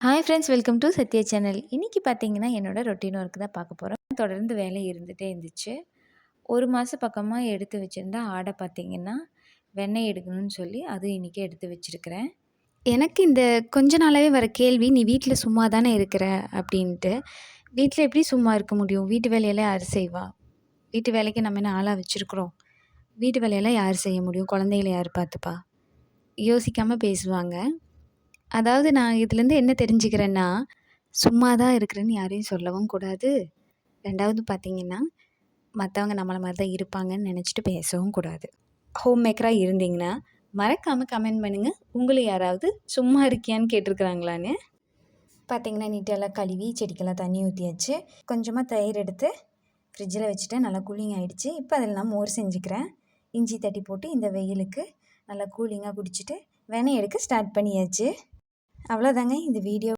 Hi friends, welcome to Sathya channel. இன்றைக்கி பார்த்தீங்கன்னா என்னோட ரொட்டீன் ஒர்க் தான் பார்க்க போகிறோம். தொடர்ந்து வேலை இருந்துகிட்டே இருந்துச்சு. ஒரு மாத பக்கமாக எடுத்து வச்சுருந்த ஆடை பார்த்தீங்கன்னா வெண்ணெய் எடுக்கணும்னு சொல்லி அதுவும் இன்றைக்கி எடுத்து வச்சுருக்கிறேன். எனக்கு இந்த கொஞ்ச நாளாகவே வர கேள்வி, நீ வீட்டில் சும்மா தானே இருக்கிற அப்படின்ட்டு. வீட்டில் எப்படி சும்மா இருக்க முடியும்? வீட்டு வேலையெல்லாம் யார் செய்வா? வீட்டு வேலைக்கு நம்ம என்ன ஆளாக வச்சுருக்குறோம்? வீட்டு வேலையெல்லாம் யார் செய்ய முடியும்? குழந்தைகளை யார் பார்த்துப்பா? யோசிக்காமல் பேசுவாங்க. அதாவது நான் இதுலேருந்து என்ன தெரிஞ்சுக்கிறேன்னா, சும்மா தான் இருக்கிறேன்னு யாரையும் சொல்லவும் கூடாது. 2வது பார்த்தீங்கன்னா, மற்றவங்க நம்மள மாரி தான் இருப்பாங்கன்னு நினச்சிட்டு பேசவும் கூடாது. ஹோம் மேக்கராக இருந்தீங்கன்னா, மறக்காமல் கமெண்ட் பண்ணுங்கள். உங்களை யாராவது சும்மா இருக்கியான்னு கேட்டிருக்கிறாங்களான்னு. பார்த்தீங்கன்னா நீட்டெல்லாம் கழுவி செடிக்கெல்லாம் தண்ணி ஊற்றியாச்சு. கொஞ்சமாக தயிர் எடுத்து ஃப்ரிட்ஜில் வச்சுட்டேன். நல்லா கூலிங் ஆகிடுச்சு. இப்போ அதில் நான் மோர் செஞ்சுக்கிறேன். இஞ்சி தட்டி போட்டு இந்த வெயிலுக்கு நல்லா கூலிங்காக குடிச்சிட்டு வெண்ணெய் எடுக்க ஸ்டார்ட் பண்ணியாச்சு. அவ்வளோதாங்க இந்த வீடியோ.